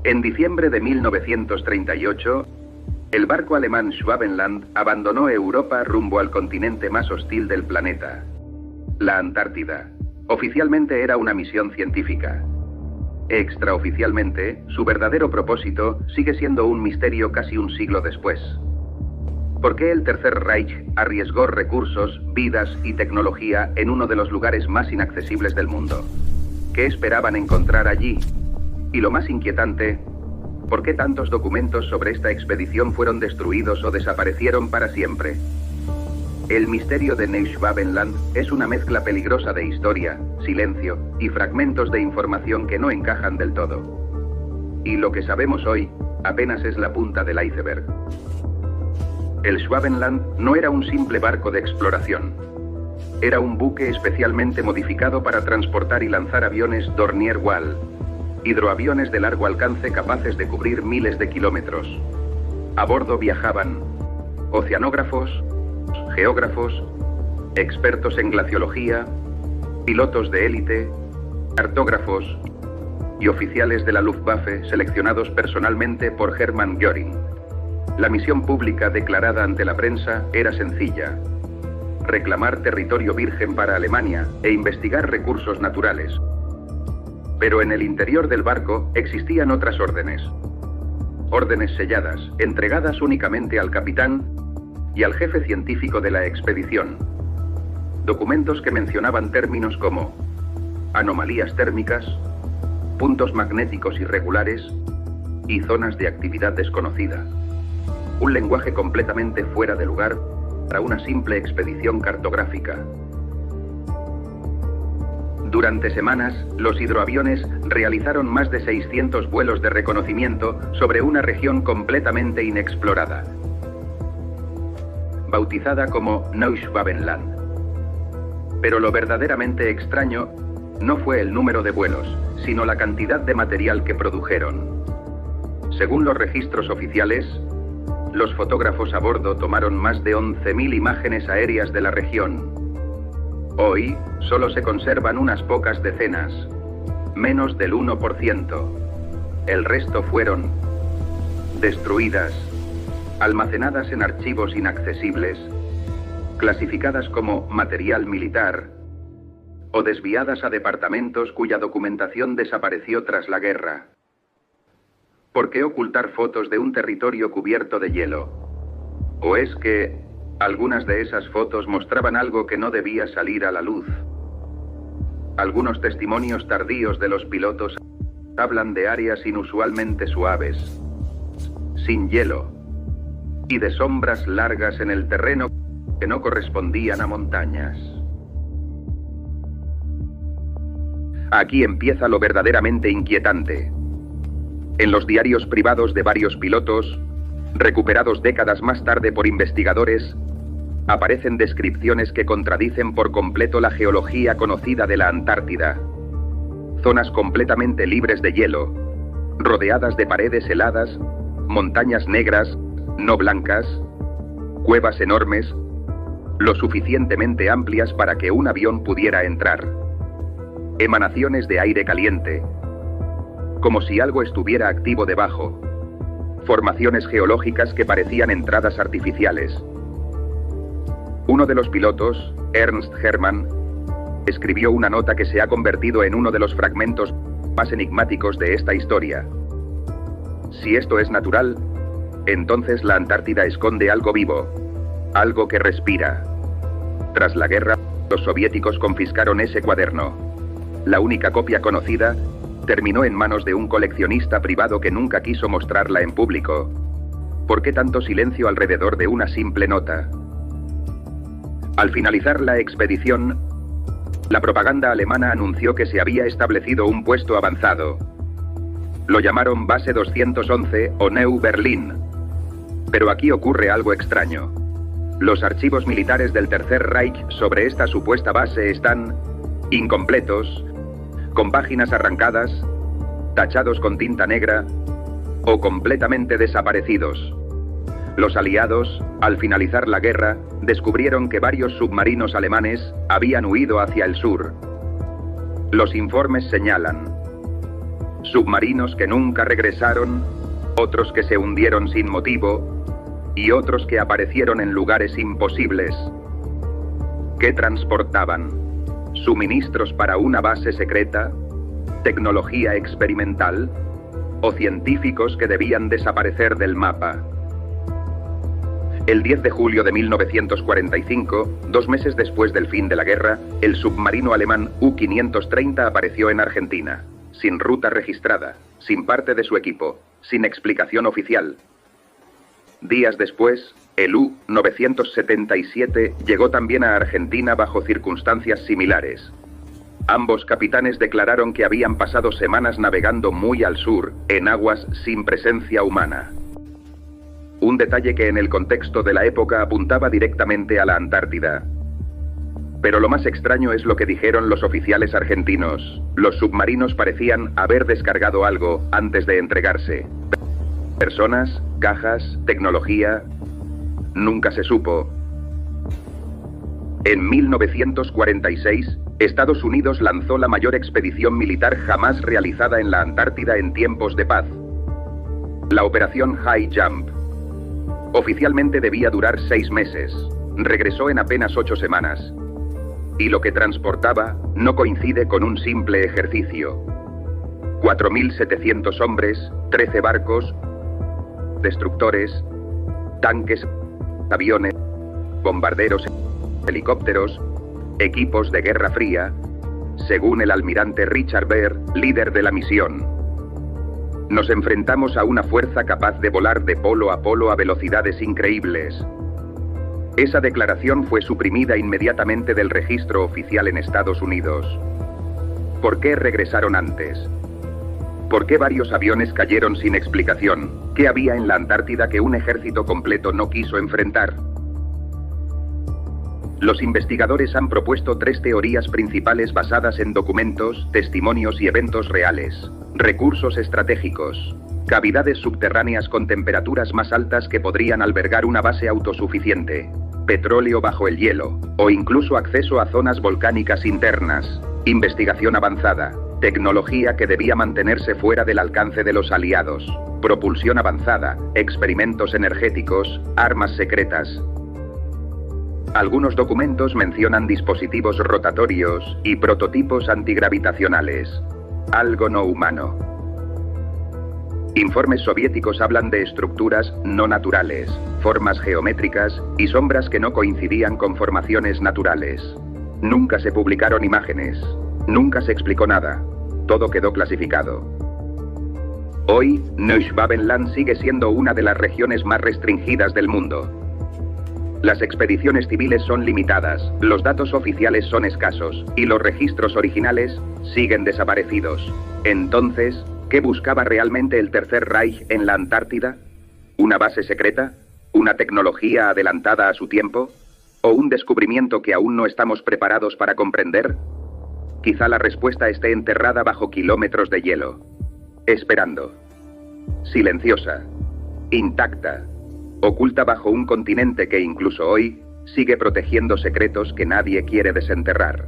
En diciembre de 1938, el barco alemán Schwabenland abandonó Europa rumbo al continente más hostil del planeta, la Antártida. Oficialmente era una misión científica. Extraoficialmente, su verdadero propósito sigue siendo un misterio casi un siglo después. ¿Por qué el Tercer Reich arriesgó recursos, vidas y tecnología en uno de los lugares más inaccesibles del mundo? ¿Qué esperaban encontrar allí? Y lo más inquietante, ¿por qué tantos documentos sobre esta expedición fueron destruidos o desaparecieron para siempre? El misterio de Neuschwabenland es una mezcla peligrosa de historia, silencio y fragmentos de información que no encajan del todo. Y lo que sabemos hoy apenas es la punta del iceberg. El Schwabenland no era un simple barco de exploración. Era un buque especialmente modificado para transportar y lanzar aviones Dornier Wal, hidroaviones de largo alcance capaces de cubrir miles de kilómetros. A bordo viajaban oceanógrafos, geógrafos, expertos en glaciología, pilotos de élite, cartógrafos y oficiales de la Luftwaffe seleccionados personalmente por Hermann Göring. La misión pública declarada ante la prensa era sencilla: reclamar territorio virgen para Alemania e investigar recursos naturales. Pero en el interior del barco existían otras órdenes. Órdenes selladas, entregadas únicamente al capitán y al jefe científico de la expedición. Documentos que mencionaban términos como anomalías térmicas, puntos magnéticos irregulares y zonas de actividad desconocida. Un lenguaje completamente fuera de lugar para una simple expedición cartográfica. Durante semanas, los hidroaviones realizaron más de 600 vuelos de reconocimiento sobre una región completamente inexplorada, bautizada como Neuschwabenland. Pero lo verdaderamente extraño no fue el número de vuelos, sino la cantidad de material que produjeron. Según los registros oficiales, los fotógrafos a bordo tomaron más de 11.000 imágenes aéreas de la región. Hoy, solo se conservan unas pocas decenas, menos del 1%. El resto fueron destruidas, almacenadas en archivos inaccesibles, clasificadas como material militar, o desviadas a departamentos cuya documentación desapareció tras la guerra. ¿Por qué ocultar fotos de un territorio cubierto de hielo? ¿O es que algunas de esas fotos mostraban algo que no debía salir a la luz? Algunos testimonios tardíos de los pilotos hablan de áreas inusualmente suaves, sin hielo, y de sombras largas en el terreno que no correspondían a montañas. Aquí empieza lo verdaderamente inquietante. En los diarios privados de varios pilotos, recuperados décadas más tarde por investigadores, aparecen descripciones que contradicen por completo la geología conocida de la Antártida. Zonas completamente libres de hielo, rodeadas de paredes heladas, montañas negras, no blancas, cuevas enormes, lo suficientemente amplias para que un avión pudiera entrar. Emanaciones de aire caliente, como si algo estuviera activo debajo. Formaciones geológicas que parecían entradas artificiales. Uno de los pilotos, Ernst Hermann, escribió una nota que se ha convertido en uno de los fragmentos más enigmáticos de esta historia. Si esto es natural, entonces la Antártida esconde algo vivo, algo que respira. Tras la guerra, los soviéticos confiscaron ese cuaderno. La única copia conocida terminó en manos de un coleccionista privado que nunca quiso mostrarla en público. ¿Por qué tanto silencio alrededor de una simple nota? Al finalizar la expedición, la propaganda alemana anunció que se había establecido un puesto avanzado. Lo llamaron Base 211 o Neu Berlin. Pero aquí ocurre algo extraño. Los archivos militares del Tercer Reich sobre esta supuesta base están incompletos, con páginas arrancadas, tachados con tinta negra o completamente desaparecidos. Los aliados, al finalizar la guerra, descubrieron que varios submarinos alemanes habían huido hacia el sur. Los informes señalan submarinos que nunca regresaron, otros que se hundieron sin motivo, y otros que aparecieron en lugares imposibles. ¿Qué transportaban? ¿Suministros para una base secreta? ¿Tecnología experimental? ¿O científicos que debían desaparecer del mapa? El 10 de julio de 1945, 2 meses después del fin de la guerra, el submarino alemán U-530 apareció en Argentina, sin ruta registrada, sin parte de su equipo, sin explicación oficial. Días después, el U-977 llegó también a Argentina bajo circunstancias similares. Ambos capitanes declararon que habían pasado semanas navegando muy al sur, en aguas sin presencia humana. Un detalle que en el contexto de la época apuntaba directamente a la Antártida. Pero lo más extraño es lo que dijeron los oficiales argentinos. Los submarinos parecían haber descargado algo antes de entregarse. Personas, cajas, tecnología... Nunca se supo. En 1946, Estados Unidos lanzó la mayor expedición militar jamás realizada en la Antártida en tiempos de paz. La Operación High Jump. Oficialmente debía durar 6 meses. Regresó en apenas 8 semanas. Y lo que transportaba no coincide con un simple ejercicio. 4.700 hombres, 13 barcos, destructores, tanques, aviones, bombarderos, helicópteros, equipos de Guerra Fría, según el almirante Richard Baer, líder de la misión. Nos enfrentamos a una fuerza capaz de volar de polo a velocidades increíbles. Esa declaración fue suprimida inmediatamente del registro oficial en Estados Unidos. ¿Por qué regresaron antes? ¿Por qué varios aviones cayeron sin explicación? ¿Qué había en la Antártida que un ejército completo no quiso enfrentar? Los investigadores han propuesto 3 teorías principales basadas en documentos, testimonios y eventos reales. Recursos estratégicos. Cavidades subterráneas con temperaturas más altas que podrían albergar una base autosuficiente. Petróleo bajo el hielo. O incluso acceso a zonas volcánicas internas. Investigación avanzada. Tecnología que debía mantenerse fuera del alcance de los aliados. Propulsión avanzada. Experimentos energéticos. Armas secretas. Algunos documentos mencionan dispositivos rotatorios y prototipos antigravitacionales. Algo no humano. Informes soviéticos hablan de estructuras no naturales, formas geométricas y sombras que no coincidían con formaciones naturales. Nunca se publicaron imágenes. Nunca se explicó nada. Todo quedó clasificado. Hoy, Neuschwabenland sigue siendo una de las regiones más restringidas del mundo. Las expediciones civiles son limitadas, los datos oficiales son escasos y los registros originales siguen desaparecidos. Entonces, ¿qué buscaba realmente el Tercer Reich en la Antártida? ¿Una base secreta? ¿Una tecnología adelantada a su tiempo? ¿O un descubrimiento que aún no estamos preparados para comprender? Quizá la respuesta esté enterrada bajo kilómetros de hielo, esperando. Silenciosa, intacta, oculta bajo un continente que incluso hoy sigue protegiendo secretos que nadie quiere desenterrar.